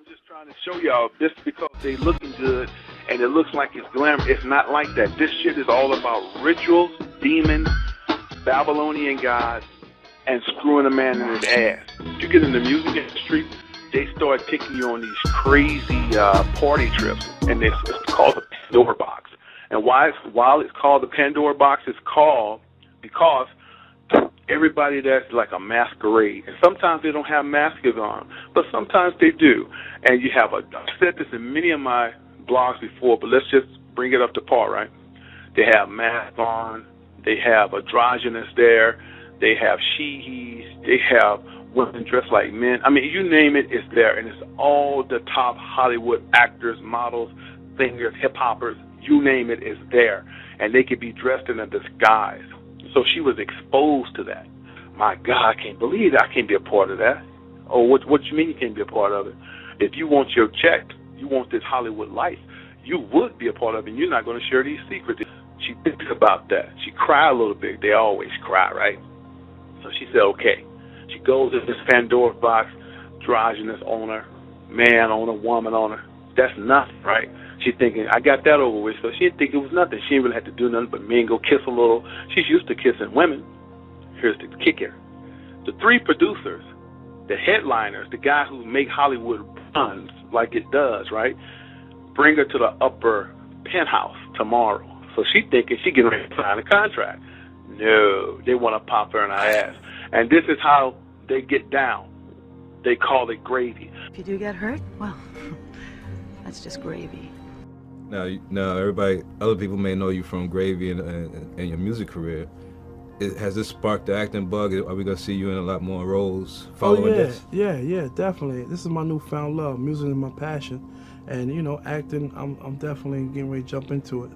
I'm just trying to show y'all this because they looking good and it looks like it's glamour. It's not like that. This shit is all about rituals, demons, Babylonian gods, and screwing a man in his ass. You get in the music industry, they start taking you on these crazy party trips, and it's called the Pandora box. And while it's called the Pandora box, it's called because everybody that's like a masquerade. And sometimes they don't have masks on, but sometimes they do. And you have I've said this in many of my blogs before, but let's just bring it up to par, right? They have masks on, they have androgynous there, they have she-he's, they have women dressed like men. I mean, you name it, it's there. And it's all the top Hollywood actors, models, singers, hip-hoppers, you name it, is there. And they could be dressed in a disguise. So she was exposed to that. My God, I can't believe that. I can't be a part of that. Oh, what you mean you can't be a part of it? If you want your check, you want this Hollywood life, you would be a part of it, and you're not going to share these secrets. She thinks about that. She cried a little bit. They always cry, right? So she said, okay. She goes in this Pandora box, androgynous owner, man owner, woman owner. That's nothing, right? She's thinking, I got that over with, so she didn't think it was nothing. She didn't really have to do nothing but me and go kiss a little. She's used to kissing women. Here's the kicker. The three producers, the headliners, the guy who make Hollywood runs like it does, right, bring her to the upper penthouse tomorrow. So she's thinking she getting ready to sign a contract. No, they want to pop her in her ass. And this is how they get down. They call it gravy. If you do get hurt, well, that's just gravy. Now, everybody, other people may know you from Gravy and your music career. Has this sparked the acting bug? Are we gonna see you in a lot more roles following this? Yeah, definitely. This is my newfound love. Music is my passion, and you know, acting. I'm definitely getting ready to jump into it.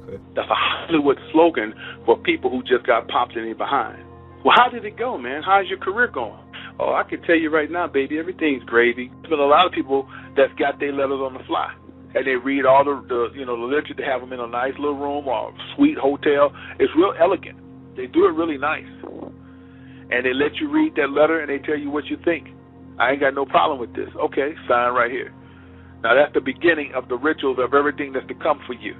Okay. That's a Hollywood slogan for people who just got popped in behind. Well, how did it go, man? How's your career going? Oh, I can tell you right now, baby, everything's gravy. There's been a lot of people that's got their letters on the fly. And they read all the literature. They have them in a nice little room or a sweet hotel. It's real elegant. They do it really nice. And they let you read that letter and they tell you what you think. I ain't got no problem with this. Okay, sign right here. Now that's the beginning of the rituals of everything that's to come for you.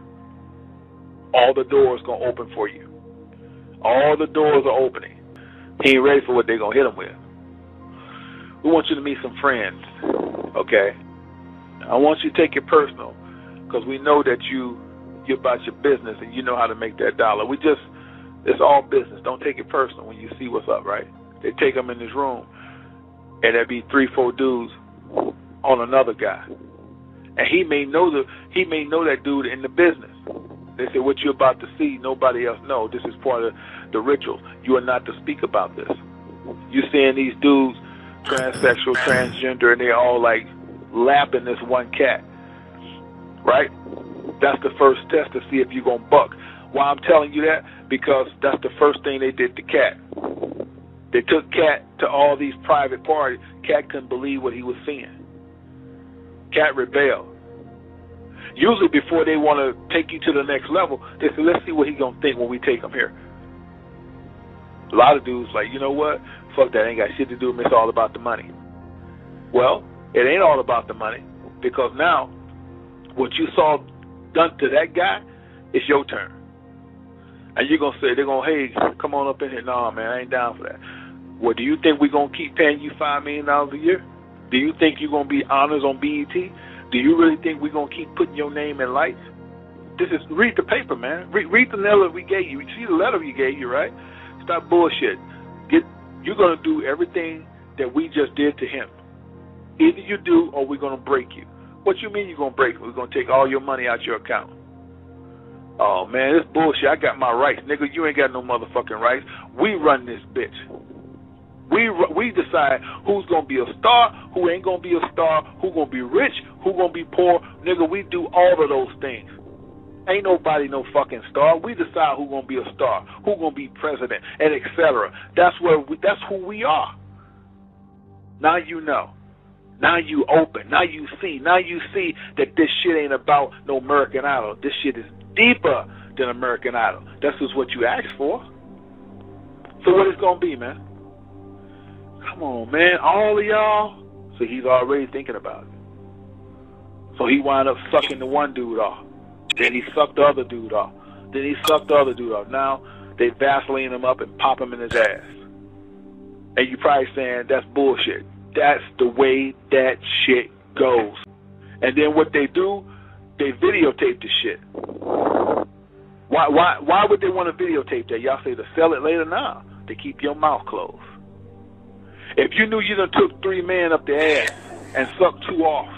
All the doors going to open for you. All the doors are opening. He ain't ready for what they're going to hit him with. We want you to meet some friends, okay? I want you to take it personal because we know that you're about your business and you know how to make that dollar. It's all business. Don't take it personal when you see what's up, right? They take them in this room and there'll be 3-4 dudes on another guy. And he may know that dude in the business. They say, what you're about to see, nobody else knows. This is part of the ritual. You are not to speak about this. You're seeing these dudes, transsexual, transgender, and they're all like lapping this one cat, right? That's the first test to see if you're going to buck. Why I'm telling you that? Because that's the first thing they did to Cat. They took Cat to all these private parties. Cat couldn't believe what he was seeing. Cat rebelled. Usually before they want to take you to the next level, they say, let's see what he's going to think when we take him here. A lot of dudes like, you know what? Fuck that, ain't got shit to do with me. It's all about the money. Well, it ain't all about the money because now what you saw done to that guy, it's your turn. And you're going to say, they're going to, hey, come on up in here. No, man, I ain't down for that. Well, do you think we're going to keep paying you $5 million a year? Do you think you're going to be honors on BET? Do you really think we're going to keep putting your name in lights? Read the paper, man. Read the letter we gave you. You see the letter we gave you, right? Stop bullshit. You're going to do everything that we just did to him. Either you do or we're going to break you. What you mean you're going to break me? We're going to take all your money out your account. Oh, man, this bullshit. I got my rights. Nigga, you ain't got no motherfucking rights. We run this bitch. We decide who's going to be a star, who ain't going to be a star, who going to be rich, who going to be poor. Nigga, we do all of those things. Ain't nobody no fucking star. We decide who going to be a star, who going to be president, and etc. That's who we are. Now you know. Now you open. Now you see. Now you see that this shit ain't about no American Idol. This shit is deeper than American Idol. That's just what you asked for. So what it's going to be, man? Come on, man. All of y'all. So he's already thinking about it. So he wound up sucking the one dude off. Then he sucked the other dude off. Then he sucked the other dude off. Now they Vaseline him up and pop him in his ass. And you probably saying that's bullshit. That's the way that shit goes. And then what they do, they videotape the shit. Why would they want to videotape that? Y'all say to sell it later? Nah, to keep your mouth closed. If you knew you done took 3 men up the ass and sucked 2 off,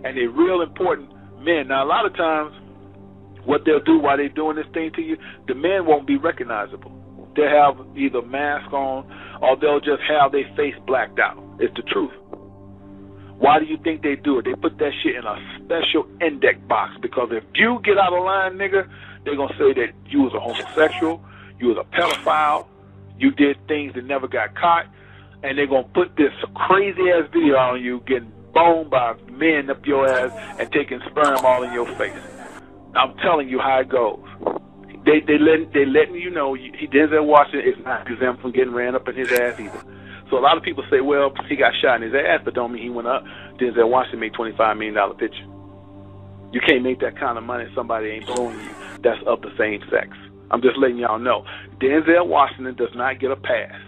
and they're real important men. Now, a lot of times, what they'll do while they're doing this thing to you, the men won't be recognizable. They'll have either mask on or they'll just have their face blacked out. It's the truth. Why do you think they do it? They put that shit in a special index box, because if you get out of line, nigga, they're going to say that you was a homosexual, you was a pedophile, you did things that never got caught, and they're going to put this crazy-ass video on you getting boned by men up your ass and taking sperm all in your face. I'm telling you how it goes. They letting you know Denzel Washington is not exempt from getting ran up in his ass either. So a lot of people say, well, he got shot in his ass, but don't mean he went up. Denzel Washington made $25 million picture. You can't make that kind of money if somebody ain't blowing you that's of the same sex. I'm just letting y'all know. Denzel Washington does not get a pass.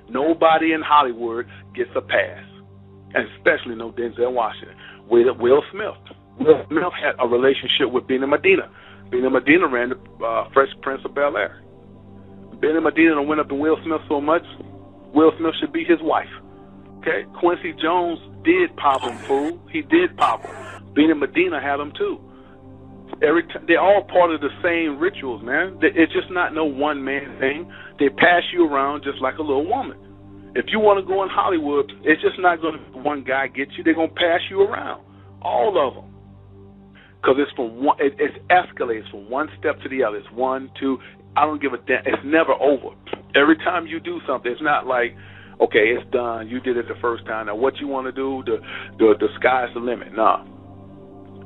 Nobody in Hollywood gets a pass, and especially no Denzel Washington. Will Smith. Will Smith had a relationship with Bina Medina. Bina Medina ran the Fresh Prince of Bel-Air. Bina Medina went up to Will Smith so much, Will Smith should be his wife. Okay? Quincy Jones did pop him, fool. He did pop him. Bina Medina had him too. They're all part of the same rituals, man. It's just not no one-man thing. They pass you around just like a little woman. If you want to go in Hollywood, it's just not going to one guy get you. They're going to pass you around, all of them. Because it's from one, it escalates from one step to the other. It's 1, 2. I don't give a damn. It's never over. Every time you do something, it's not like, okay, it's done. You did it the first time. Now, what you want to do? The sky's the limit. Nah.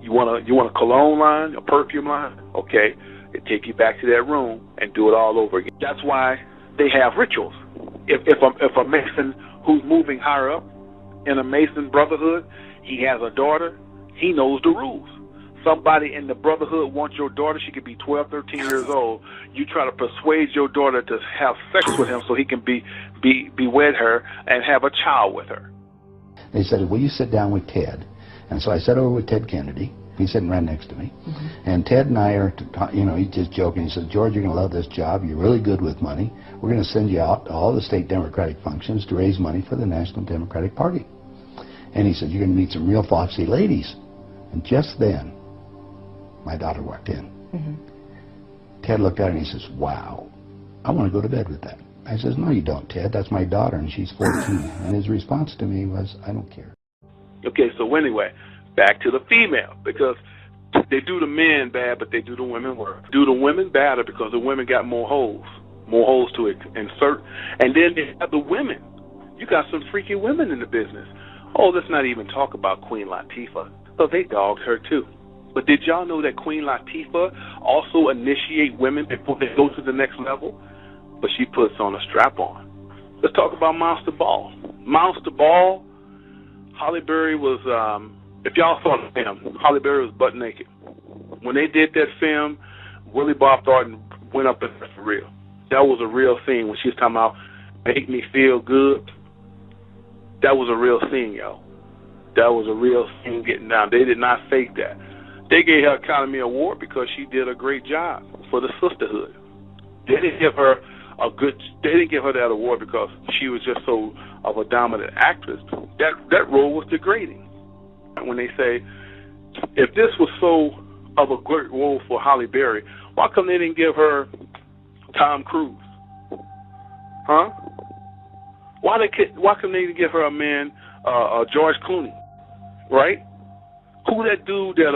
You want a cologne line, a perfume line? Okay, they take you back to that room and do it all over again. That's why they have rituals. If a Mason who's moving higher up in a Mason brotherhood, he has a daughter, he knows the rules. Somebody in the brotherhood wants your daughter, she could be 12, 13 years old. You try to persuade your daughter to have sex with him so he can be wed her and have a child with her. They said, will you sit down with Ted? And so I sat over with Ted Kennedy. He's sitting right next to me. Mm-hmm. And Ted and I are, he's just joking. He said, George, you're going to love this job. You're really good with money. We're going to send you out to all the state Democratic functions to raise money for the National Democratic Party. And he said, you're going to meet some real foxy ladies. And just then, my daughter walked in. Mm-hmm. Ted looked at her and he says, wow, I want to go to bed with that. I says, no, you don't, Ted. That's my daughter, and she's 14. And his response to me was, I don't care. Okay, so anyway, back to the female, because they do the men bad, but they do the women worse. Do the women badder because the women got more holes to insert. And then they have the women. You got some freaky women in the business. Oh, let's not even talk about Queen Latifah. So they dogged her too. But did y'all know that Queen Latifah also initiate women before they go to the next level? But she puts on a strap-on. Let's talk about Monster Ball. Monster Ball, Halle Berry was, if y'all saw the film, Halle Berry was butt naked. When they did that film, Willie Bob Thornton went up in there for real. That was a real scene when she was talking about make me feel good. That was a real scene, yo. That was a real scene getting down. They did not fake that. They gave her Academy Award because she did a great job for the sisterhood. They didn't give her that award because she was just so of a dominant actress. That role was degrading. When they say, if this was so of a great role for Halle Berry, why come they didn't give her Tom Cruise? Huh? Why come they didn't give her a man, George Clooney? Right? Who that dude that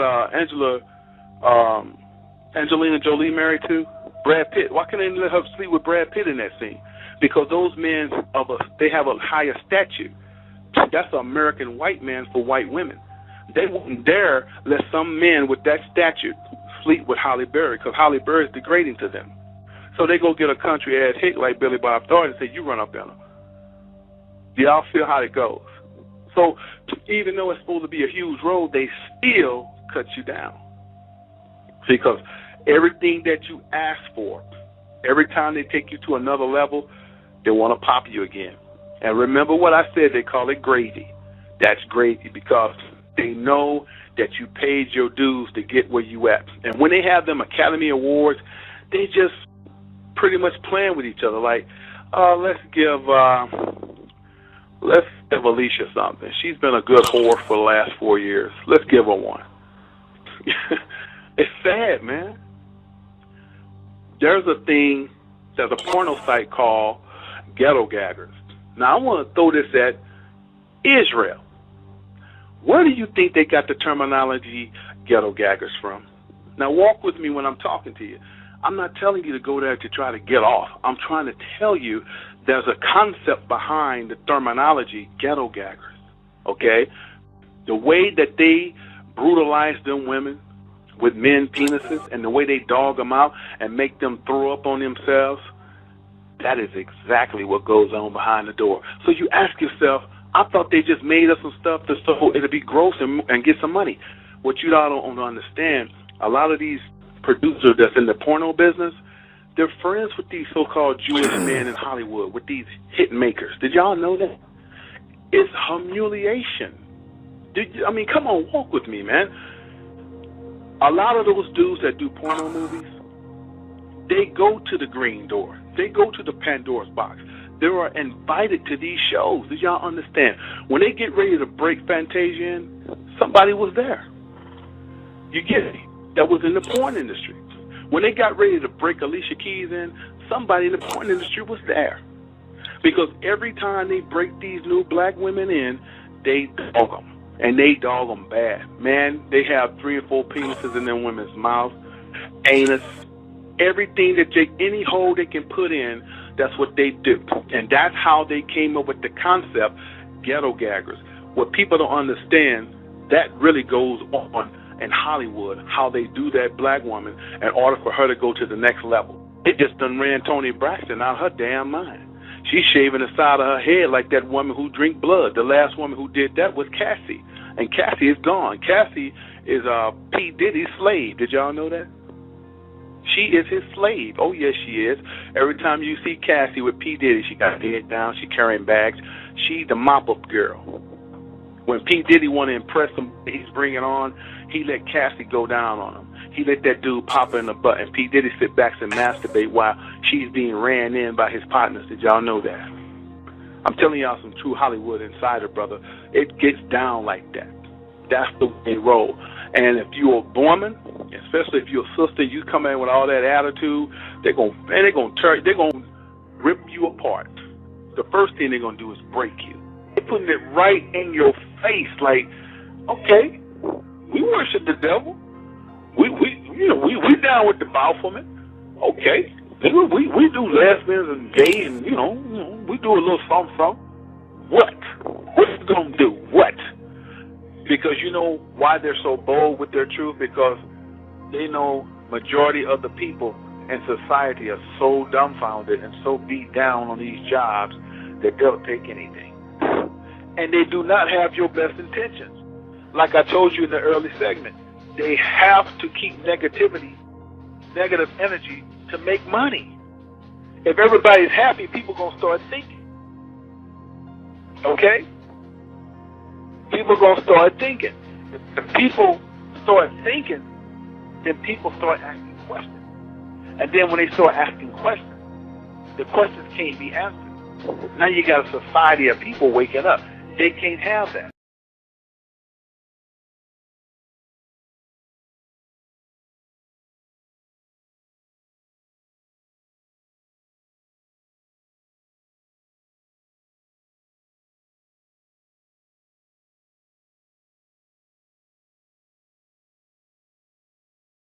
Angelina Jolie married to? Brad Pitt. Why can't they let her sleep with Brad Pitt in that scene? Because those men they have a higher stature. That's an American white man for white women. They wouldn't dare let some men with that stature sleep with Halle Berry because Halle Berry is degrading to them. So they go get a country ass hick like Billy Bob Thornton and say, you run up in them. Do y'all feel how it goes? So even though it's supposed to be a huge road, they still cut you down. Because everything that you ask for, every time they take you to another level, they want to pop you again. And remember what I said, they call it gravy. That's gravy because they know that you paid your dues to get where you at. And when they have them Academy Awards, they just pretty much playing with each other. Like, let's give Alicia something. She's been a good whore for the last 4 years. Let's give her one. It's sad, man. There's a porno site called Ghetto Gaggers. Now, I want to throw this at Israel. Where do you think they got the terminology Ghetto Gaggers from? Now, walk with me when I'm talking to you. I'm not telling you to go there to try to get off. I'm trying to tell you there's a concept behind the terminology Ghetto Gaggers, okay? The way that they brutalize them women with men penises and the way they dog them out and make them throw up on themselves, that is exactly what goes on behind the door. So you ask yourself, I thought they just made us some stuff so it'll be gross and get some money. What you don't understand, a lot of these producers that's in the porno business, they're friends with these so-called Jewish men in Hollywood, with these hit makers. Did y'all know that? It's humiliation. I mean, come on, walk with me, man. A lot of those dudes that do porno movies, they go to the green door. They go to the Pandora's box. They are invited to these shows. Did y'all understand? When they get ready to break Fantasia in, somebody was there. You get it? That was in the porn industry. When they got ready to break Alicia Keys in, somebody in the porn industry was there. Because every time they break these new black women in, they dog them. And they dog them bad. Man, they have 3 or 4 penises in them women's mouth, anus, everything that any hole they can put in, that's what they do. And that's how they came up with the concept, Ghetto Gaggers. What people don't understand, that really goes on in Hollywood, how they do that black woman in order for her to go to the next level. It just done ran Toni Braxton out of her damn mind. She's shaving the side of her head like that woman who drink blood. The last woman who did that was Cassie. And Cassie is gone. Cassie is P. Diddy's slave. Did y'all know that? She is his slave. Oh, yes, she is. Every time you see Cassie with P. Diddy, she got her head down. She carrying bags. She's the mop-up girl. When P. Diddy want to impress him, he's bringing on, he let Cassie go down on him. He let that dude pop her in the butt, and P. Diddy sit back and masturbate while she's being ran in by his partners. Did y'all know that? I'm telling y'all some true Hollywood insider, brother. It gets down like that. That's the way they roll. And if you're a woman, especially if you're a sister, you come in with all that attitude, they're gonna rip you apart. The first thing they're gonna do is break you. They're putting it right in your face, like, okay, we worship the devil. We down with the Baphomet. Okay, we do lesbians and gay, and we do a little something. What? What's it gonna do? What? Because you know why they're so bold with their truth? Because they know majority of the people in society are so dumbfounded and so beat down on these jobs that they'll take anything. And they do not have your best intentions. Like I told you in the early segment, they have to keep negative energy to make money. If everybody's happy, people going to start thinking. Okay? People going to start thinking. If people start thinking, then people start asking questions. And then when they start asking questions, the questions can't be answered. Now you got a society of people waking up. They can't have that.